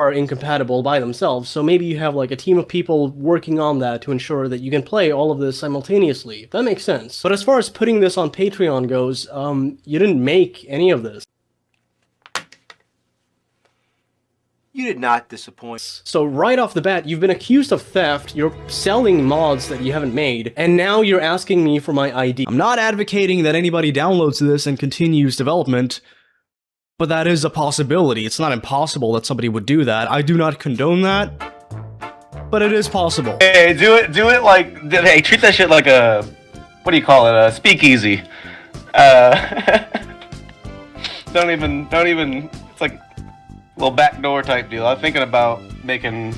are incompatible by themselves, so maybe you have like a team of people working on that to ensure that you can play all of this simultaneously. That makes sense. But as far as putting this on Patreon goes, you didn't make any of this. You did not disappoint. So right off the bat, you've been accused of theft, you're selling mods that you haven't made, and now you're asking me for my ID. I'm not advocating that anybody downloads this and continues development, but that is a possibility. It's not impossible that somebody would do that. I do not condone that, but it is possible. Hey, do it like, hey, treat that shit like a, what do you call it, a speakeasy. Don't even, it's like a little backdoor type deal. I'm thinking about making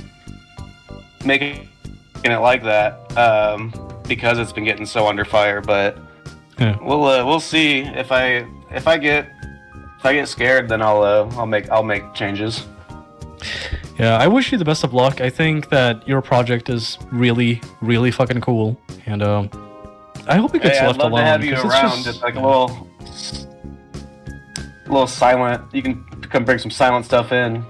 it like that, because it's been getting so under fire, but yeah. We'll see. If I get scared, then I'll make changes. Yeah, I wish you the best of luck. I think that your project is really, really fucking cool, and I hope it gets left alone. I'd love to have you around. Just like a little silent. You can come bring some silent stuff in.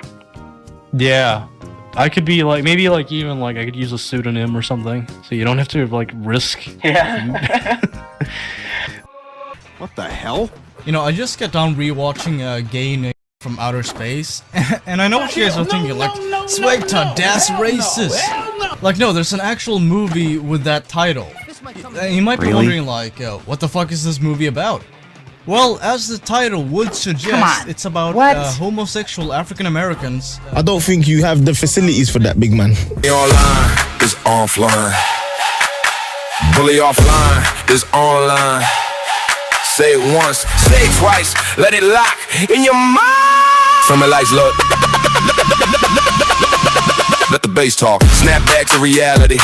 Yeah, I could be like, maybe like even like I could use a pseudonym or something, so you don't have to like risk. Yeah. What the hell? You know, I just got done rewatching Gay Nick from Outer Space, and I know what you guys are thinking, like, Swegta, das racist! Like, no, there's an actual movie with that title. You might be wondering, like, what the fuck is this movie about? Well, as the title would suggest, it's about homosexual African Americans. I don't think you have the facilities for that, big man. Online is offline. Bully offline is online. Say it once, say it twice, let it lock in your mind. From the lights, look. Let the bass talk. Snap back to reality.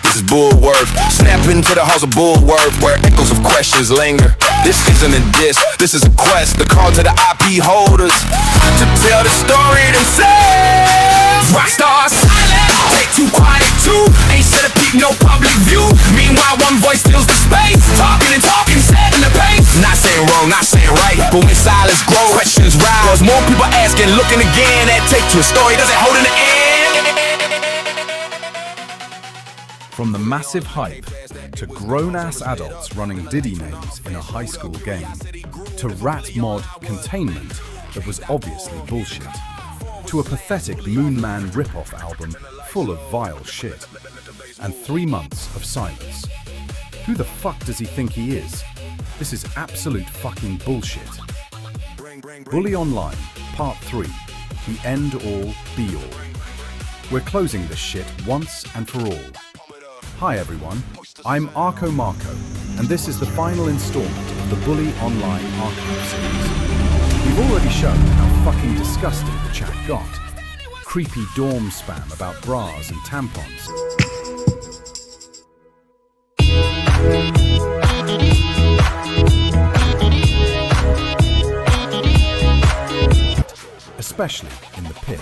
This is Bullworth. Snap into the house of Bullworth, where echoes of questions linger. This isn't a diss, this is a quest. The call to the IP holders to tell the story themselves. Rockstar silent, take too quiet too. Ain't set a peep, no public view. Meanwhile, one voice fills the space. Talking and talking, setting the pace. Not saying wrong, not saying right, but when silence grows, questions rise. Cause more people asking, looking again. That take to a story, does it hold in the end? From the massive hype, to grown-ass adults running Diddy names in a high school game, to rat mod containment that was obviously bullshit, to a pathetic Moonman rip-off album full of vile shit, and 3 months of silence. Who the fuck does he think he is? This is absolute fucking bullshit. Bully Online, Part 3, the end-all, be-all. We're closing this shit once and for all. Hi everyone, I'm Arco Marco, and this is the final installment of the Bully Online Archive series. We've already shown how fucking disgusting the chat got. Creepy dorm spam about bras and tampons. Especially in the pit.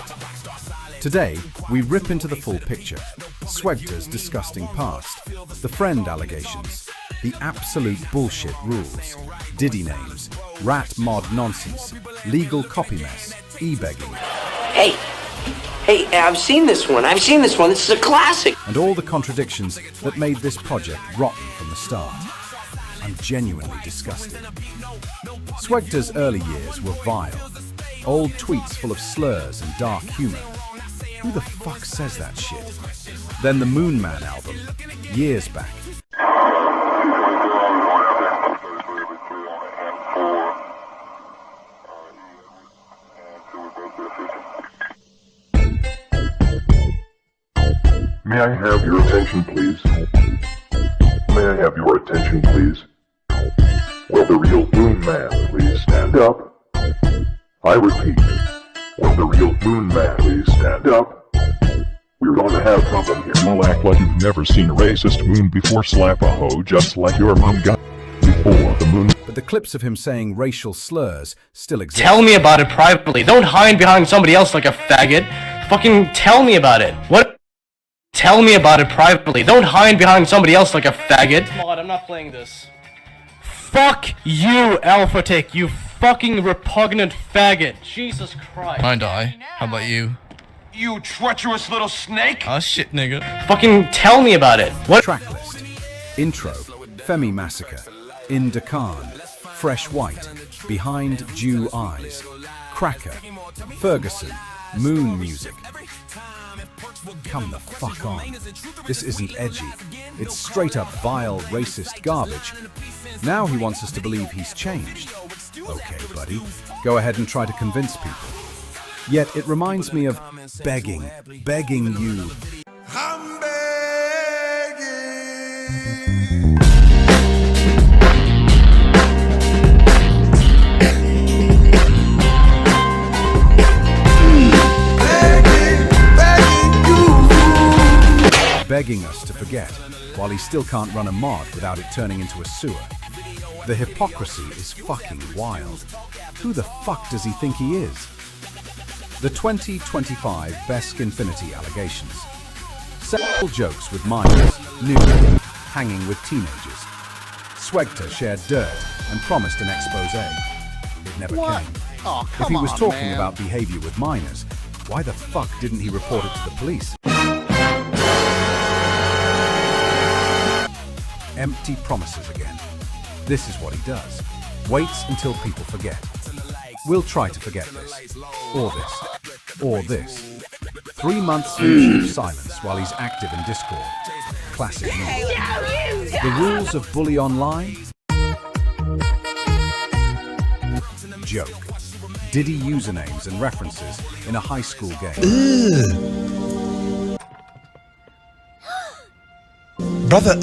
Today, we rip into the full picture. Swegta's disgusting past, the friend allegations, the absolute bullshit rules, Diddy names, rat mod nonsense, legal copy mess, e-begging. Hey, I've seen this one. This is a classic. And all the contradictions that made this project rotten from the start. I'm genuinely disgusted. Swegta's early years were vile. Old tweets full of slurs and dark humor. Who the fuck says that shit? Then the Moonman album, years back. May I have your attention, please? May I have your attention, please? Will the real Moonman please stand up? I repeat, will the real Moonman please stand up? We're gonna have something here. You'll act like you've never seen a racist moon before. Slap a hoe just like your mom got before the moon. But the clips of him saying racial slurs still exist. Tell me about it privately. Don't hide behind somebody else like a faggot. Fucking tell me about it. What? Tell me about it privately. Don't hide behind somebody else like a faggot. Mod, I'm not playing this. Fuck you, Alpha Tick, you fucking repugnant faggot. Jesus Christ. I die. How about you? You treacherous little snake! Ah shit, nigga. Fucking tell me about it. What? Tracklist. Intro. Femi Massacre. In Dakan. Fresh White. Behind Jew Eyes. Cracker. Ferguson. Moon Music. Come the fuck on. This isn't edgy. It's straight up vile, racist garbage. Now he wants us to believe he's changed. Okay, buddy. Go ahead and try to convince people. Yet it reminds me of begging you. I'm begging. Begging us to forget, while he still can't run a mod without it turning into a sewer. The hypocrisy is fucking wild. Who the fuck does he think he is? The 2025 Best Infinity allegations. Several jokes with minors, nude, hanging with teenagers. Swegta shared dirt and promised an expose. It never came. Oh, If he was talking about behavior with minors, why the fuck didn't he report it to the police? Empty promises again. This is what he does. Waits until people forget. We'll try to forget this. Or this. Or this. 3 months of silence while he's active in Discord. Classic move. The rules of bully online? Joke. Diddy usernames and references in a high school game. Brother,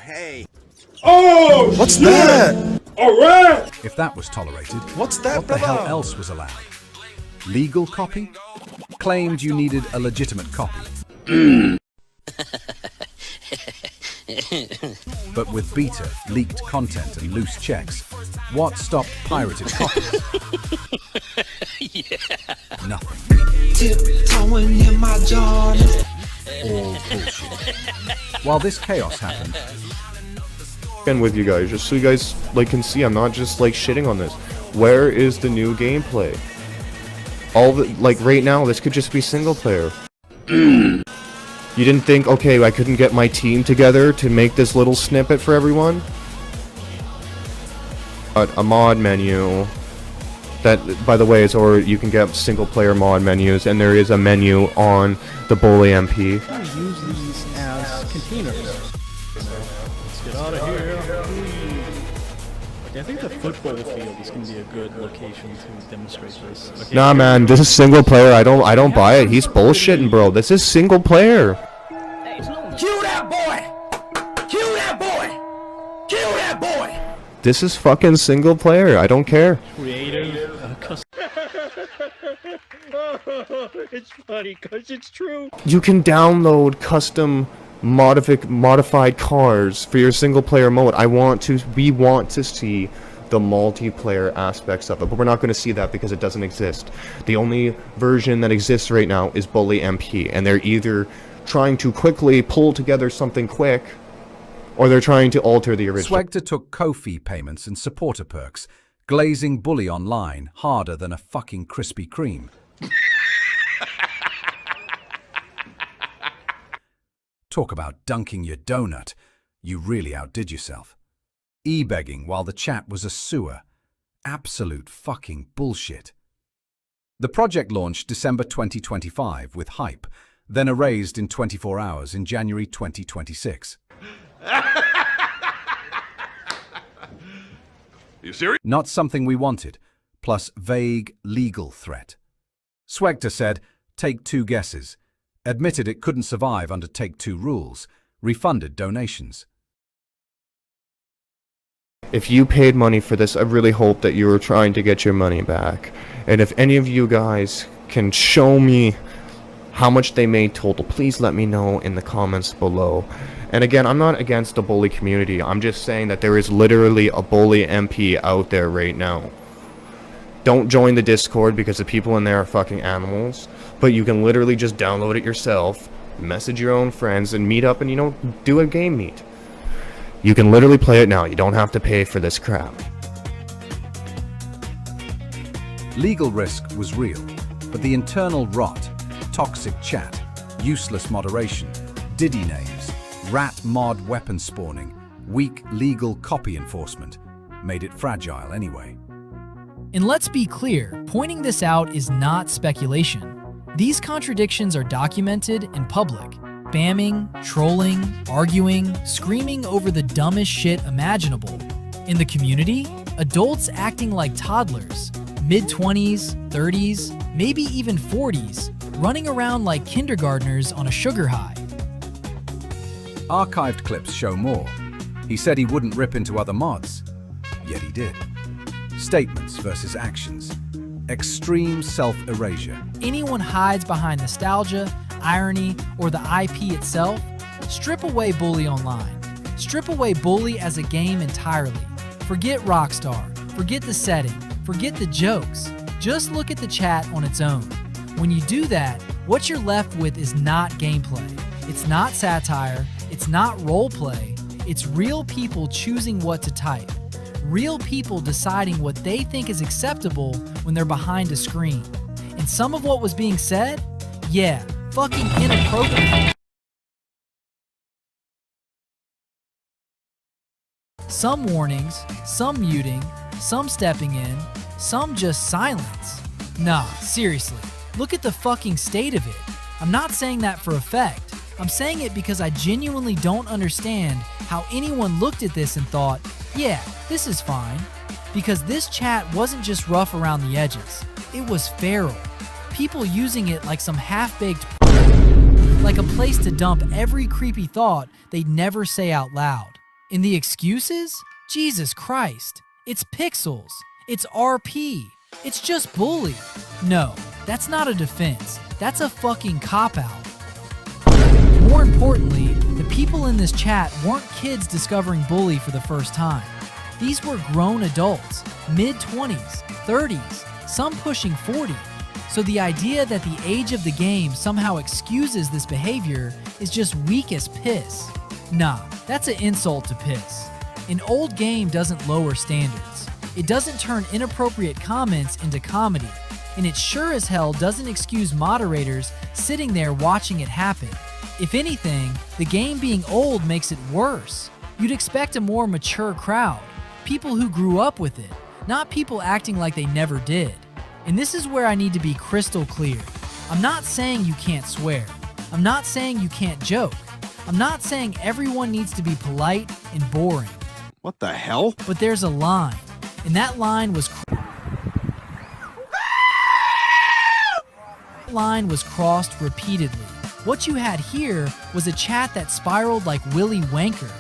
Hey. Oh, what's that? Alright! If that was tolerated, What's that, what the hell brother? else was allowed? Legal copy? Claimed you needed a legitimate copy. But with beta, leaked content and loose checks, what stopped pirated copies? Nothing. Tiptoeing in my Jordan. All bullshit. While this chaos happened, with you guys, just so you guys like can see I'm not just like shitting on this. Where is the new gameplay? All the like right now this could just be single player. You didn't think, okay, I couldn't get my team together to make this little snippet for everyone? A mod menu that, by the way, is, or you can get single player mod menus, and there is a menu on the Bully MP. Use these as containers. Let's get out of here. Okay, I think the football field is going to be a good location to demonstrate this. Okay, Nah, man, this is single player. I don't buy it. He's bullshitting, bro. This is single player. Kill that boy! Kill that boy! Kill that boy! This is fucking single player. I don't care. creative, custom. It's funny because it's true. You can download custom modified cars for your single player mode. We want to see the multiplayer aspects of it, but we're not going to see that because it doesn't exist. The only version that exists right now is Bully MP, and they're either trying to quickly pull together something quick, or they're trying to alter the original. Swegta took Ko-fi payments and supporter perks, glazing Bully online harder than a fucking Krispy Kreme. Talk about dunking your donut. You really outdid yourself. E-begging while the chat was a sewer. Absolute fucking bullshit. The project launched December 2025 with hype, then erased in 24 hours in January 2026. You serious? Not something we wanted, plus vague legal threat. Swegta said, take 2 guesses. Admitted it couldn't survive under Take-Two rules. Refunded donations. If you paid money for this, I really hope that you were trying to get your money back. And if any of you guys can show me how much they made total, please let me know in the comments below. And again, I'm not against the bully community. I'm just saying that there is literally a bully MP out there right now. Don't join the Discord because the people in there are fucking animals. But you can literally just download it yourself, message your own friends, and meet up and, you know, do a game meet. You can literally play it now. You don't have to pay for this crap. Legal risk was real, but the internal rot, toxic chat, useless moderation, Diddy names, rat mod weapon spawning, weak legal copy enforcement made it fragile anyway. And let's be clear, pointing this out is not speculation. These contradictions are documented in public. Spamming, trolling, arguing, screaming over the dumbest shit imaginable. In the community, adults acting like toddlers, mid-20s, 30s, maybe even 40s, running around like kindergartners on a sugar high. Archived clips show more. He said he wouldn't rip into other mods, yet he did. Statements versus actions. Extreme self-erasure. Anyone hides behind nostalgia, irony, or the IP itself, strip away Bully online. Strip away Bully as a game entirely. Forget Rockstar, forget the setting, forget the jokes. Just look at the chat on its own. When you do that, what you're left with is not gameplay. It's not satire, it's not roleplay. It's real people choosing what to type. Real people deciding what they think is acceptable when they're behind a screen. And some of what was being said? Yeah, fucking inappropriate. Some warnings, some muting, some stepping in, some just silence. Nah, seriously, look at the fucking state of it. I'm not saying that for effect. I'm saying it because I genuinely don't understand how anyone looked at this and thought, yeah, this is fine. Because this chat wasn't just rough around the edges. It was feral. People using it like some half-baked like a place to dump every creepy thought they'd never say out loud. And the excuses? Jesus Christ. It's pixels. It's RP. It's just Bully. No, that's not a defense. That's a fucking cop-out. More importantly, the people in this chat weren't kids discovering Bully for the first time. These were grown adults, mid-20s, 30s, some pushing 40. So the idea that the age of the game somehow excuses this behavior is just weak as piss. Nah, that's an insult to piss. An old game doesn't lower standards. It doesn't turn inappropriate comments into comedy. And it sure as hell doesn't excuse moderators sitting there watching it happen. If anything, the game being old makes it worse. You'd expect a more mature crowd. People who grew up with it, not people acting like they never did. And this is where I need to be crystal clear. I'm not saying you can't swear. I'm not saying you can't joke. I'm not saying everyone needs to be polite and boring. What the hell? But there's a line, and that line was crossed repeatedly. What you had here was a chat that spiraled like Willy Wanker.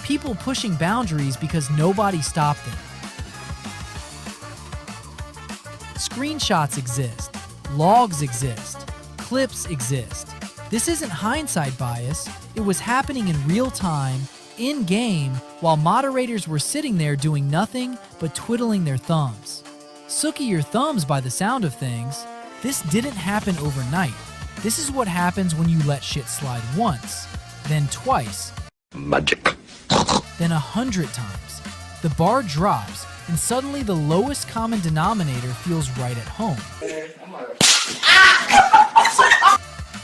People pushing boundaries because nobody stopped them. Screenshots exist, logs exist, clips exist. This isn't hindsight bias, it was happening in real time, in-game, while moderators were sitting there doing nothing but twiddling their thumbs. Sookie your thumbs by the sound of things. This didn't happen overnight. This is what happens when you let shit slide once, then twice, Magic. then 100 times. The bar drops, and suddenly the lowest common denominator feels right at home.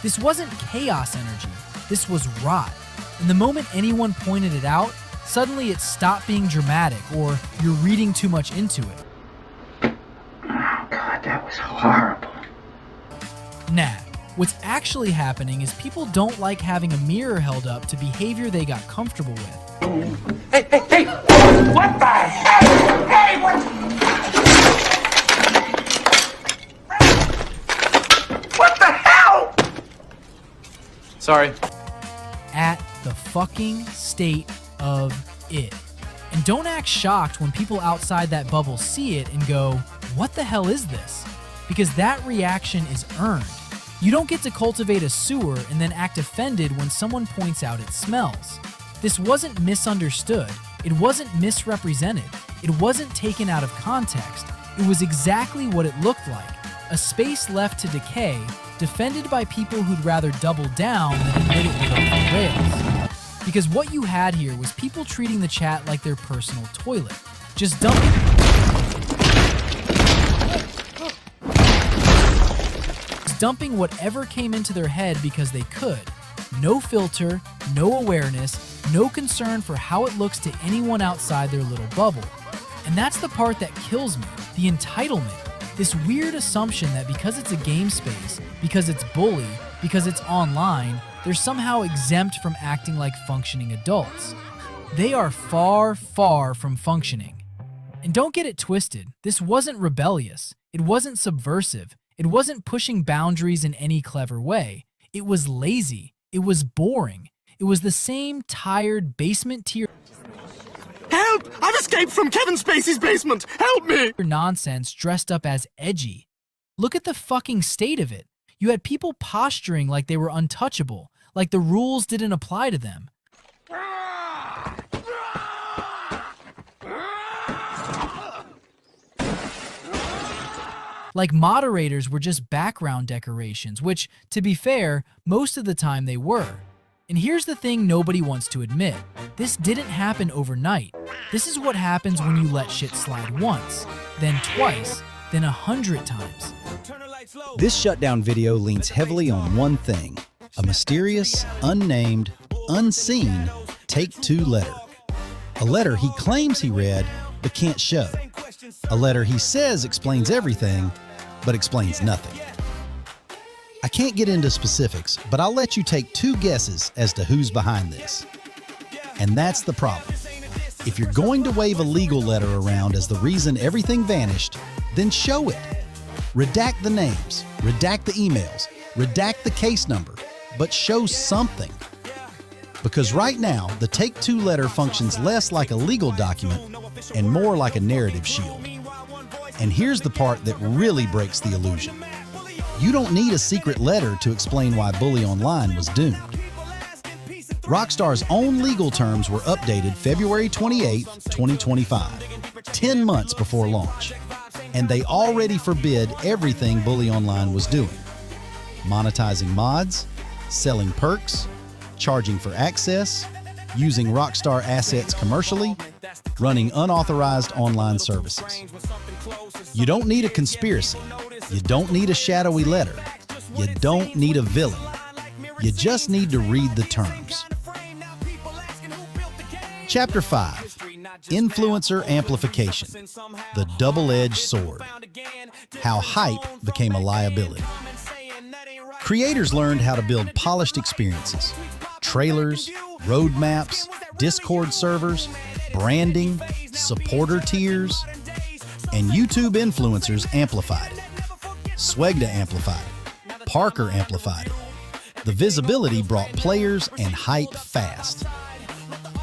This wasn't chaos energy, this was rot. And the moment anyone pointed it out, suddenly it stopped being dramatic, or you're reading too much into it. Oh God, that was horrible. Nah, what's actually happening is people don't like having a mirror held up to behavior they got comfortable with. Hey! What the heck? Hey, what the hell? Sorry. At the fucking state of it. And don't act shocked when people outside that bubble see it and go, what the hell is this? Because that reaction is earned. You don't get to cultivate a sewer and then act offended when someone points out it smells. This wasn't misunderstood. It wasn't misrepresented. It wasn't taken out of context. It was exactly what it looked like. A space left to decay, defended by people who'd rather double down than admit it was off the rails. Because what you had here was people treating the chat like their personal toilet. Just dumping... dumping whatever came into their head because they could. No filter, no awareness, no concern for how it looks to anyone outside their little bubble. And that's the part that kills me, the entitlement. This weird assumption that because it's a game space, because it's bully, because it's online, they're somehow exempt from acting like functioning adults. They are far, far from functioning. And don't get it twisted, this wasn't rebellious, it wasn't subversive, it wasn't pushing boundaries in any clever way. It was lazy, it was boring, it was the same tired basement tier Help! I've escaped from Kevin Spacey's basement! Help me! nonsense dressed up as edgy. Look at the fucking state of it. You had people posturing like they were untouchable, like the rules didn't apply to them. Like moderators were just background decorations, which, to be fair, most of the time they were. And here's the thing nobody wants to admit. This didn't happen overnight. This is what happens when you let shit slide once, then twice, then 100 times. This shutdown video leans heavily on one thing: a mysterious, unnamed, unseen Take-Two letter. A letter he claims he read, but can't show. A letter he says explains everything, but explains nothing. I can't get into specifics, but I'll let you take two guesses as to who's behind this. And that's the problem. If you're going to wave a legal letter around as the reason everything vanished, then show it. Redact the names, redact the emails, redact the case number, but show something. Because right now, the Take-Two letter functions less like a legal document and more like a narrative shield. And here's the part that really breaks the illusion. You don't need a secret letter to explain why Bully Online was doomed. Rockstar's own legal terms were updated February 28, 2025, 10 months before launch. And they already forbid everything Bully Online was doing. Monetizing mods, selling perks, charging for access, using Rockstar assets commercially, running unauthorized online services. You don't need a conspiracy. You don't need a shadowy letter. You don't need a villain. You just need to read the terms. Chapter 5. Influencer Amplification. The Double-Edged Sword. How hype became a liability. Creators learned how to build polished experiences. Trailers, roadmaps, Discord servers, branding, supporter tiers, and YouTube influencers amplified it. Swegta amplified it. Parker amplified it. The visibility brought players and hype fast.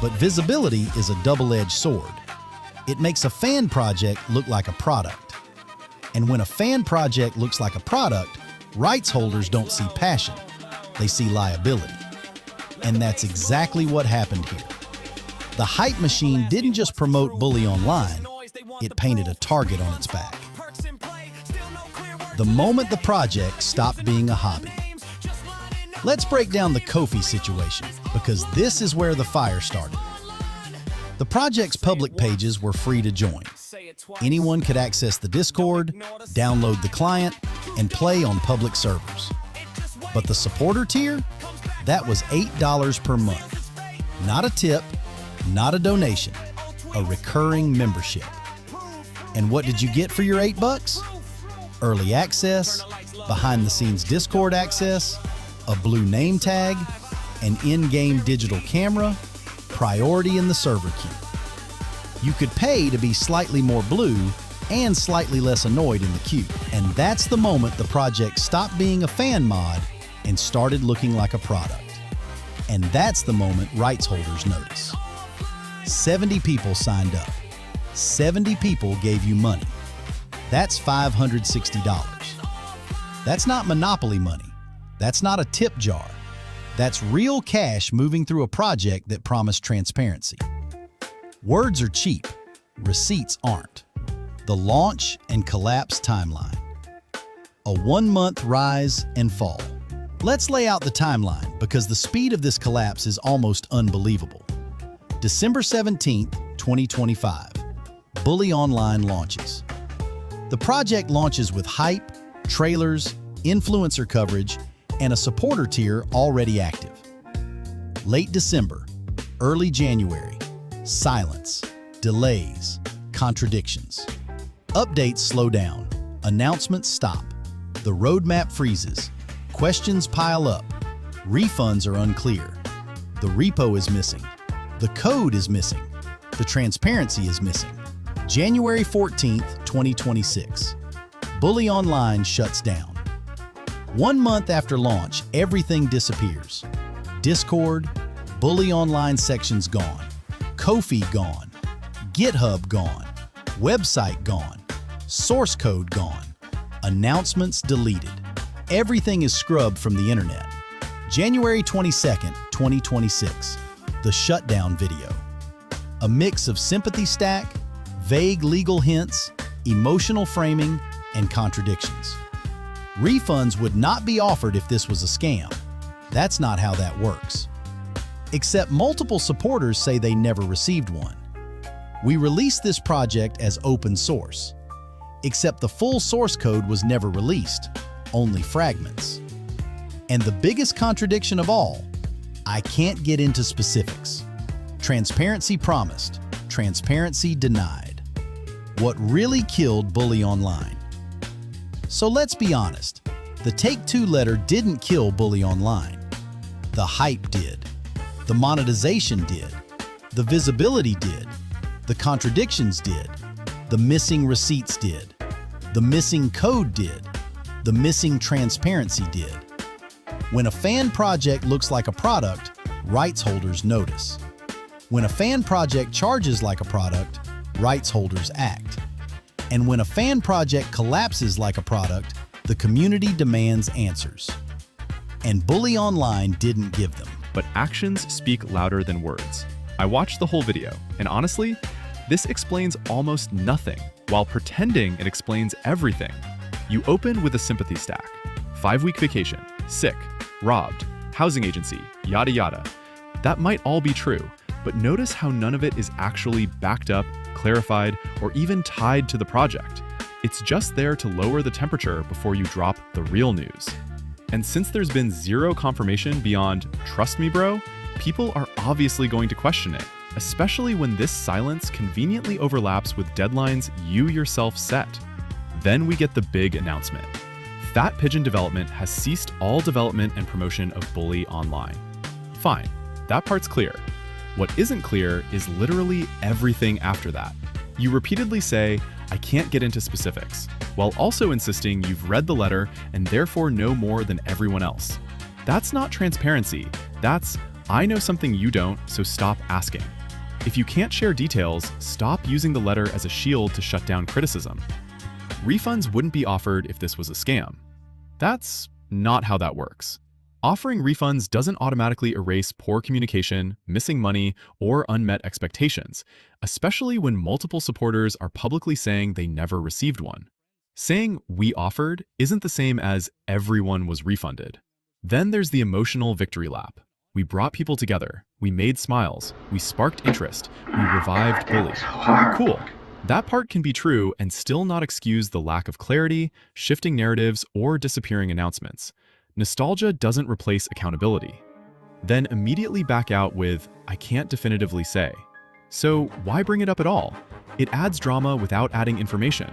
But visibility is a double-edged sword. It makes a fan project look like a product. And when a fan project looks like a product, rights holders don't see passion. They see liability. And that's exactly what happened here. The hype machine didn't just promote Bully Online, it painted a target on its back. The moment the project stopped being a hobby. Let's break down the Ko-fi situation, because this is where the fire started. The project's public pages were free to join. Anyone could access the Discord, download the client, and play on public servers. But the supporter tier? That was $8 per month. Not a tip, not a donation, a recurring membership. And what did you get for your $8? Early access, behind-the-scenes Discord access, a blue name tag, an in-game digital camera, priority in the server queue. You could pay to be slightly more blue and slightly less annoyed in the queue. And that's the moment the project stopped being a fan mod and started looking like a product. And that's the moment rights holders notice. 70 people signed up. 70 people gave you money. That's $560. That's not Monopoly money. That's not a tip jar. That's real cash moving through a project that promised transparency. Words are cheap. Receipts aren't. The launch and collapse timeline. A 1-month rise and fall. Let's lay out the timeline because the speed of this collapse is almost unbelievable. December 17th, 2025. Bully Online launches. The project launches with hype, trailers, influencer coverage, and a supporter tier already active. Late December, early January, silence, delays, contradictions. Updates slow down, announcements stop, the roadmap freezes, questions pile up, refunds are unclear, the repo is missing, the code is missing, the transparency is missing. January 14th, 2026. Bully Online shuts down. 1 month after launch, everything disappears. Discord, Bully Online sections gone, Ko-fi gone, GitHub gone, website gone, source code gone, announcements deleted. Everything is scrubbed from the internet. January 22nd, 2026. The Shutdown video. A mix of sympathy stack, vague legal hints, emotional framing, and contradictions. Refunds would not be offered if this was a scam. That's not how that works. Except multiple supporters say they never received one. We released this project as open source. Except the full source code was never released, only fragments. And the biggest contradiction of all, I can't get into specifics. Transparency promised, transparency denied. What really killed Bully Online? So let's be honest, the Take-Two letter didn't kill Bully Online. The hype did. The monetization did. The visibility did. The contradictions did. The missing receipts did. The missing code did. The missing transparency did. When a fan project looks like a product, rights holders notice. When a fan project charges like a product, rights holders act. And when a fan project collapses like a product, the community demands answers. And Bully Online didn't give them. But actions speak louder than words. I watched the whole video, and honestly, this explains almost nothing, while pretending it explains everything. You open with a sympathy stack. 5-week vacation, sick, robbed, housing agency, yada yada. That might all be true, but notice how none of it is actually backed up, clarified, or even tied to the project. It's just there to lower the temperature before you drop the real news. And since there's been zero confirmation beyond, trust me bro, people are obviously going to question it, especially when this silence conveniently overlaps with deadlines you yourself set. Then we get the big announcement. Fat Pigeon Development has ceased all development and promotion of Bully Online. Fine, that part's clear. What isn't clear is literally everything after that. You repeatedly say, I can't get into specifics, while also insisting you've read the letter and therefore know more than everyone else. That's not transparency. That's, I know something you don't, so stop asking. If you can't share details, stop using the letter as a shield to shut down criticism. Refunds wouldn't be offered if this was a scam. That's not how that works. Offering refunds doesn't automatically erase poor communication, missing money, or unmet expectations, especially when multiple supporters are publicly saying they never received one. Saying we offered isn't the same as everyone was refunded. Then there's the emotional victory lap. We brought people together, we made smiles, we sparked interest, we revived Bully. Cool. That part can be true and still not excuse the lack of clarity, shifting narratives, or disappearing announcements. Nostalgia doesn't replace accountability. Then immediately back out with, I can't definitively say. So why bring it up at all? It adds drama without adding information.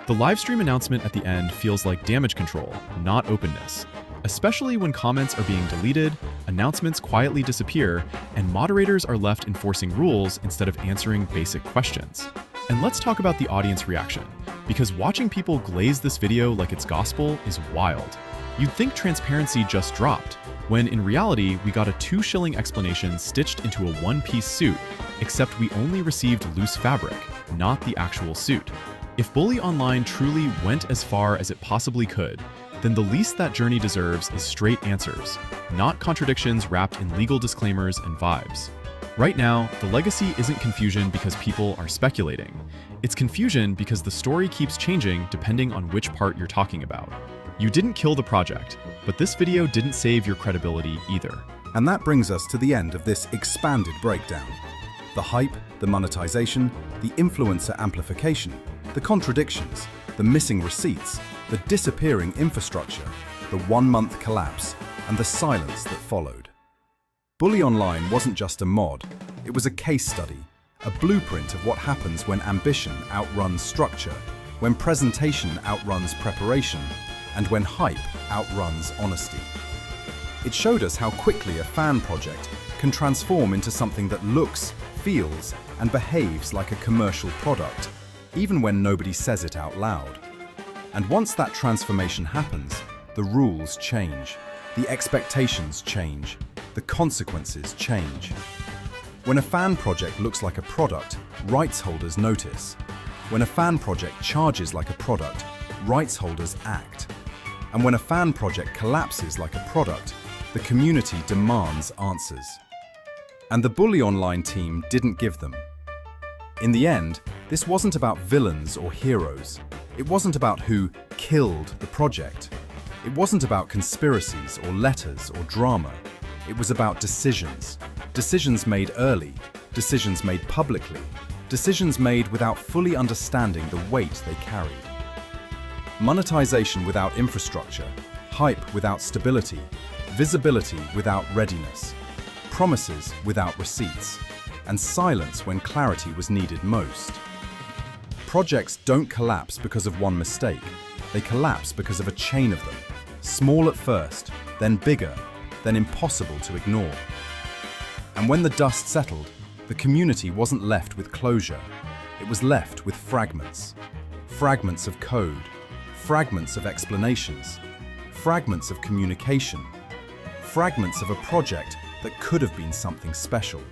The livestream announcement at the end feels like damage control, not openness. Especially when comments are being deleted, announcements quietly disappear, and moderators are left enforcing rules instead of answering basic questions. And let's talk about the audience reaction, because watching people glaze this video like it's gospel is wild. You'd think transparency just dropped, when in reality we got a 2-shilling explanation stitched into a one-piece suit, except we only received loose fabric, not the actual suit. If Bully Online truly went as far as it possibly could, then the least that journey deserves is straight answers, not contradictions wrapped in legal disclaimers and vibes. Right now, the legacy isn't confusion because people are speculating. It's confusion because the story keeps changing depending on which part you're talking about. You didn't kill the project, but this video didn't save your credibility either. And that brings us to the end of this expanded breakdown. The hype, the monetization, the influencer amplification, the contradictions, the missing receipts, the disappearing infrastructure, the 1-month collapse, and the silence that followed. Bully Online wasn't just a mod, it was a case study, a blueprint of what happens when ambition outruns structure, when presentation outruns preparation, and when hype outruns honesty. It showed us how quickly a fan project can transform into something that looks, feels, and behaves like a commercial product, even when nobody says it out loud. And once that transformation happens, the rules change, the expectations change, the consequences change. When a fan project looks like a product, rights holders notice. When a fan project charges like a product, rights holders act. And when a fan project collapses like a product, the community demands answers. And the Bully Online team didn't give them. In the end, this wasn't about villains or heroes. It wasn't about who killed the project. It wasn't about conspiracies or letters or drama. It was about decisions. Decisions made early, decisions made publicly, decisions made without fully understanding the weight they carried. Monetization without infrastructure, hype without stability, visibility without readiness, promises without receipts, and silence when clarity was needed most. Projects don't collapse because of one mistake. They collapse because of a chain of them, small at first, then bigger, then impossible to ignore. And when the dust settled, the community wasn't left with closure. It was left with fragments. Fragments of code, fragments of explanations, fragments of communication, fragments of a project that could have been something special.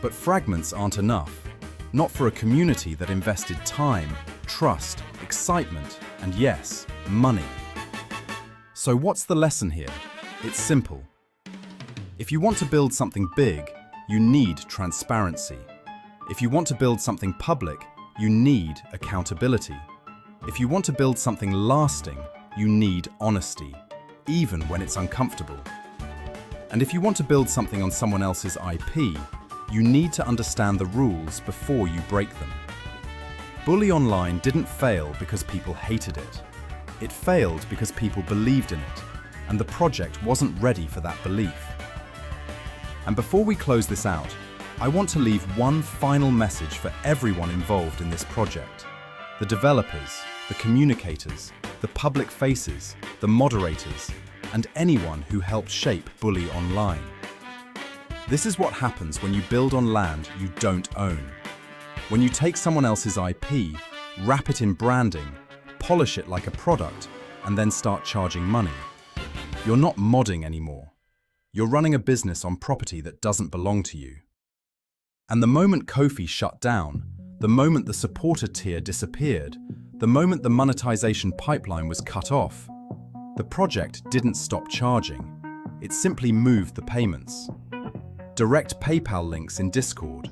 But fragments aren't enough, not for a community that invested time, trust, excitement, and yes, money. So what's the lesson here? It's simple. If you want to build something big, you need transparency. If you want to build something public, you need accountability. If you want to build something lasting, you need honesty, even when it's uncomfortable. And if you want to build something on someone else's IP, you need to understand the rules before you break them. Bully Online didn't fail because people hated it. It failed because people believed in it, and the project wasn't ready for that belief. And before we close this out, I want to leave one final message for everyone involved in this project. The developers, the communicators, the public faces, the moderators, and anyone who helped shape Bully Online. This is what happens when you build on land you don't own. When you take someone else's IP, wrap it in branding, polish it like a product, and then start charging money. You're not modding anymore. You're running a business on property that doesn't belong to you. And the moment Ko-fi shut down, the moment the supporter tier disappeared, the moment the monetization pipeline was cut off, the project didn't stop charging. It simply moved the payments. Direct PayPal links in Discord,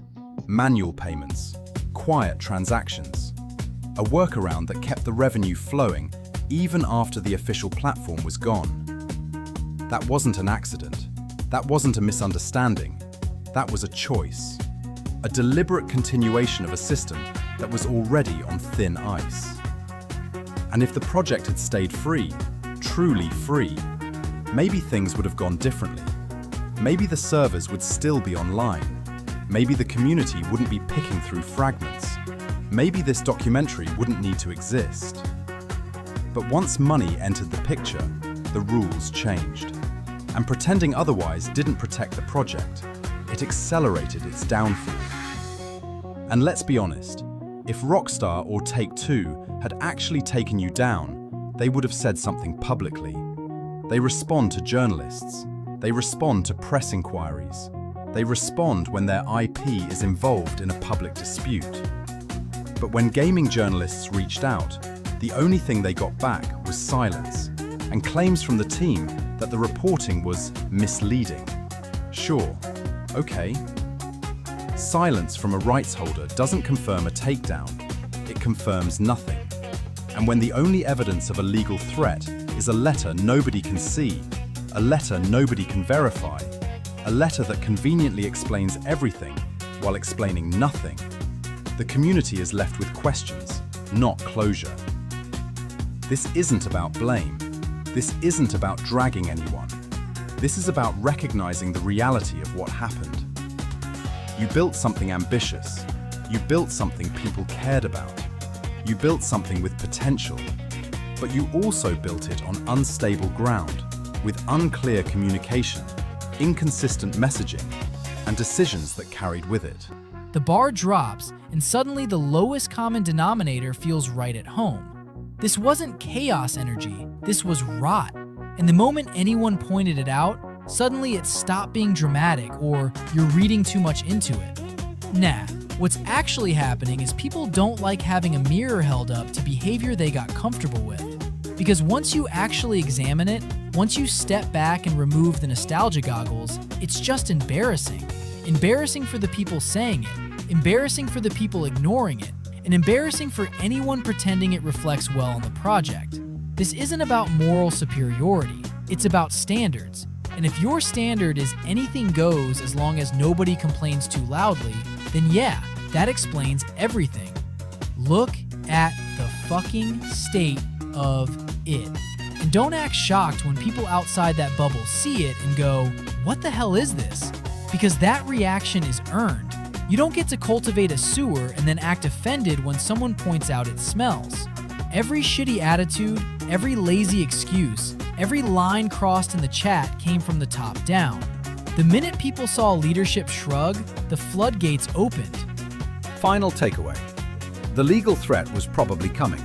manual payments, quiet transactions. A workaround that kept the revenue flowing even after the official platform was gone. That wasn't an accident. That wasn't a misunderstanding. That was a choice. A deliberate continuation of a system that was already on thin ice. And if the project had stayed free, truly free, maybe things would have gone differently. Maybe the servers would still be online. Maybe the community wouldn't be picking through fragments. Maybe this documentary wouldn't need to exist. But once money entered the picture, the rules changed. And pretending otherwise didn't protect the project. It accelerated its downfall. And let's be honest, if Rockstar or Take-Two had actually taken you down, they would have said something publicly. They respond to journalists. They respond to press inquiries. They respond when their IP is involved in a public dispute. But when gaming journalists reached out, the only thing they got back was silence and claims from the team that the reporting was misleading. Sure, okay. Silence from a rights holder doesn't confirm a takedown. It confirms nothing. And when the only evidence of a legal threat is a letter nobody can see, a letter nobody can verify, a letter that conveniently explains everything while explaining nothing, the community is left with questions, not closure. This isn't about blame. This isn't about dragging anyone. This is about recognizing the reality of what happened. You built something ambitious. You built something people cared about. You built something with potential. But you also built it on unstable ground, with unclear communication, inconsistent messaging, and decisions that carried with it. The bar drops, and suddenly the lowest common denominator feels right at home. This wasn't chaos energy, this was rot. And the moment anyone pointed it out, suddenly it stopped being dramatic or you're reading too much into it. Nah, what's actually happening is people don't like having a mirror held up to behavior they got comfortable with. Because once you actually examine it, once you step back and remove the nostalgia goggles, it's just embarrassing. Embarrassing for the people saying it, embarrassing for the people ignoring it, and embarrassing for anyone pretending it reflects well on the project. This isn't about moral superiority, it's about standards. And if your standard is anything goes as long as nobody complains too loudly, then yeah, that explains everything. Look at the fucking state of it. And don't act shocked when people outside that bubble see it and go, what the hell is this? Because that reaction is earned. You don't get to cultivate a sewer and then act offended when someone points out it smells. Every shitty attitude, every lazy excuse, every line crossed in the chat came from the top down. The minute people saw leadership shrug, the floodgates opened. Final takeaway. The legal threat was probably coming,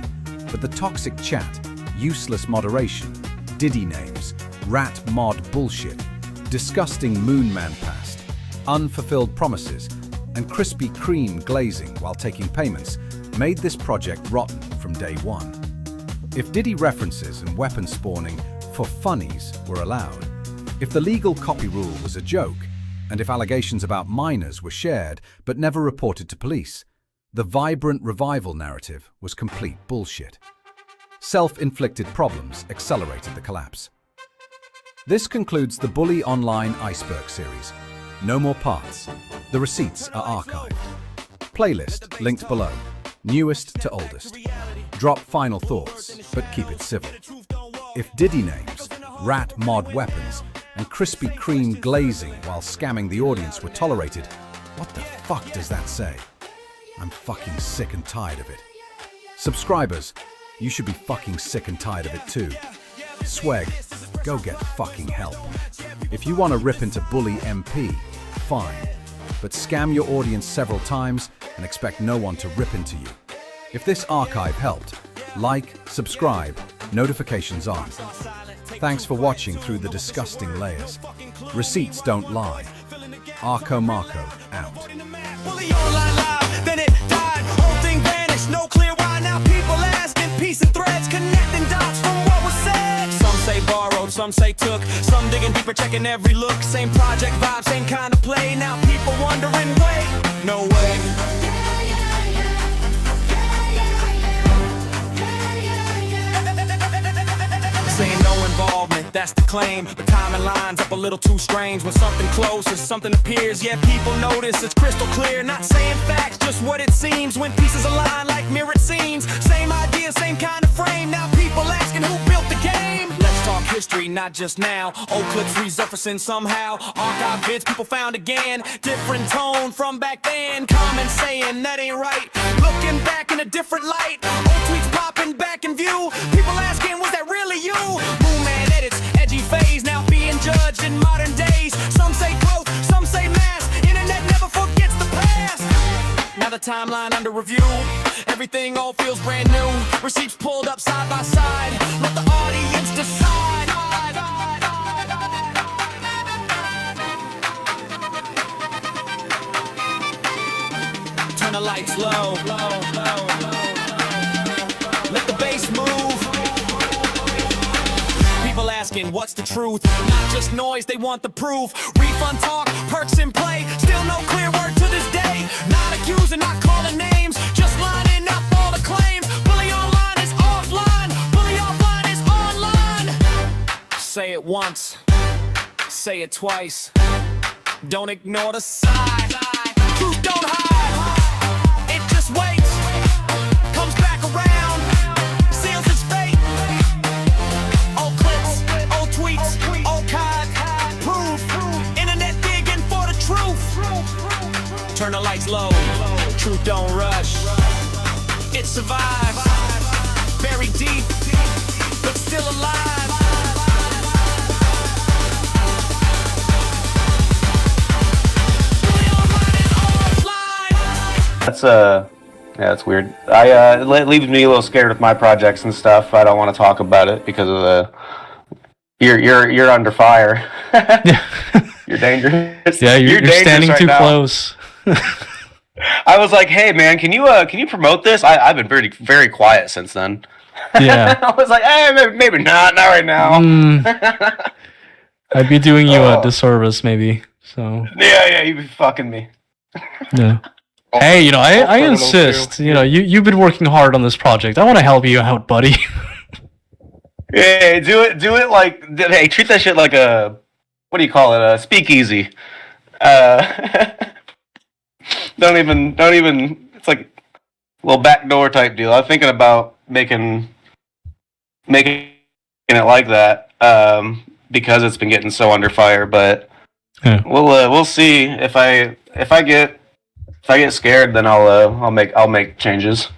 but the toxic chat, useless moderation, Diddy names, rat mod bullshit, disgusting Moonman past, unfulfilled promises, and Krispy Kreme glazing while taking payments made this project rotten from day one. If Diddy references and weapon spawning for funnies were allowed, if the legal copy rule was a joke, and if allegations about minors were shared but never reported to police, the vibrant revival narrative was complete bullshit. Self-inflicted problems accelerated the collapse. This concludes the Bully Online Iceberg series. No more parts. The receipts are archived. Playlist linked below. Newest to oldest. Drop final thoughts, but keep it civil. If Diddy names, rat mod weapons, and Krispy Kreme glazing while scamming the audience were tolerated, what the fuck does that say? I'm fucking sick and tired of it. Subscribers, you should be fucking sick and tired of it too. Sweg, go get fucking help. If you want to rip into Bully MP, fine. But scam your audience several times and expect no one to rip into you. If this archive helped, like, subscribe, notifications on. Thanks for watching through the disgusting layers. Receipts don't lie. Arco Marco out. Then it died, whole thing vanished, no clear why. Now people asking, piece and threads, connecting dots from what was said. Some say borrowed, some say took, some digging deeper, checking every look. Same project vibe, same kind of play. Now people wondering, wait, no way. Saying no involvement, that's the claim. The timing lines up a little too strange. When something closes, something appears. Yeah, people notice it's crystal clear. Not saying facts, just what it seems. When pieces align like mirrored scenes. Same idea, same kind of frame. Now people asking who built the game. Let's talk history, not just now. Old clips resurfacing somehow. Archive vids people found again. Different tone from back then. Comments saying that ain't right. Looking back in a different light. Old tweets popping back in view. People asking, was that really you? Moonman edits, edgy phase, now being judged in modern days. Some say growth, some say mass. Internet never forgets the past. Now the timeline under review. Everything all feels brand new. Receipts pulled up side by side. Let the audience decide. Turn the lights low. Let the bass move. People asking what's the truth, not just noise, they want the proof. Refund talk, perks in play, still no clear word to this day. Not accusing, not calling names, just lining up all the claims. Bully online is offline, bully offline is online. Say it once, say it twice, don't ignore the side. Truth don't hide, it just waits, comes back around, seals its fate. All clip turn the lights low. Truth don't rush. It survives. Buried deep, but still alive. That's yeah, that's weird. It leaves me a little scared with my projects and stuff. I don't want to talk about it because of the you're under fire. You're dangerous. Yeah, you're dangerous standing right too now. close. I was like, hey man, can you promote this? I've been very quiet since then. Yeah. I was like, hey, maybe not right now. I'd be doing you a disservice, maybe. So. Yeah, you'd be fucking me. Yeah. Hey, you know, I insist. You know, you've been working hard on this project. I want to help you out, buddy. Yeah, do it like, hey, treat that shit like a, what do you call it? A speakeasy. Don't even. It's like a little backdoor type deal. I'm thinking about making it like that because it's been getting so under fire. But we'll see if I get scared, then I'll make changes.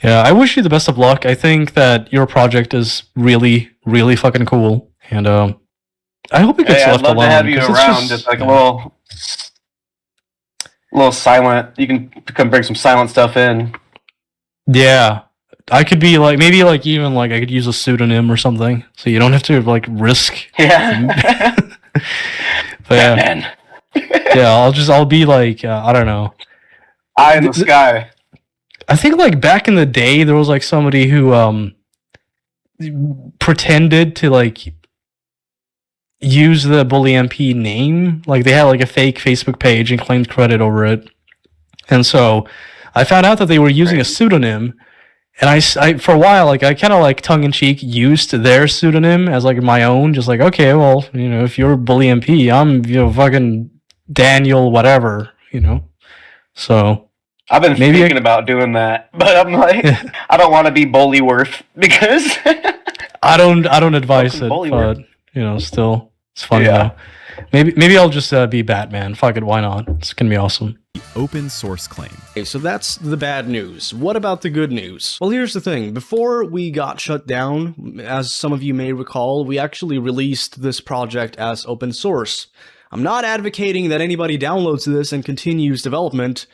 Yeah, I wish you the best of luck. I think that your project is really, really fucking cool, and I hope it gets I'd left love alone. to have you 'cause it's around, just like a little silent. You can come bring some silent stuff in. Yeah, I could be like, maybe like even like I could use a pseudonym or something, so you don't have to like risk. Yeah. But yeah, yeah, I'll be like I don't know, eye in the sky. I think like back in the day there was like somebody who pretended to like use the Bully MP name, like they had like a fake Facebook page and claimed credit over it, and so I found out that they were using a pseudonym, and I for a while like I kind of like tongue in cheek used their pseudonym as like my own, just like, okay, well, you know, if you're Bully MP, I'm, you know, fucking Daniel whatever, you know. So I've been thinking about doing that, but I'm like, I don't want to be Bullyworth because I don't advise it, but you know, still it's fun though. Maybe I'll just be Batman. Fuck it, why not? It's gonna be awesome. Open source claim. Okay, so that's the bad news. What about the good news? Well, here's the thing. Before we got shut down, as some of you may recall, we actually released this project as open source. I'm not advocating that anybody downloads this and continues development,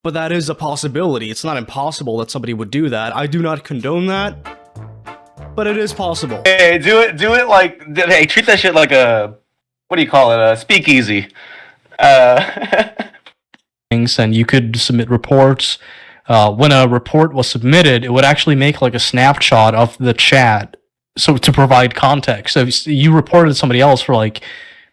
but that is a possibility. It's not impossible that somebody would do that. I do not condone that, but it is possible. Hey, do it like, hey, treat that shit like a, what do you call it? A speakeasy. And you could submit reports. When a report was submitted, it would actually make like a snapshot of the chat, so to provide context. So if you reported somebody else for like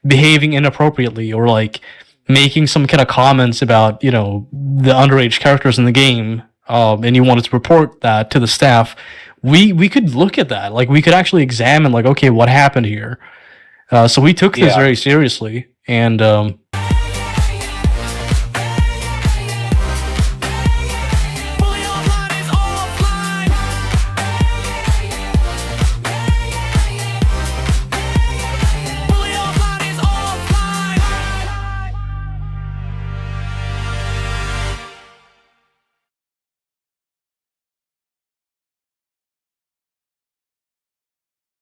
behaving inappropriately or like making some kind of comments about, you know, the underage characters in the game, and you wanted to report that to the staff, we could look at that. Like we could actually examine like, okay, what happened here? So we took this very seriously, and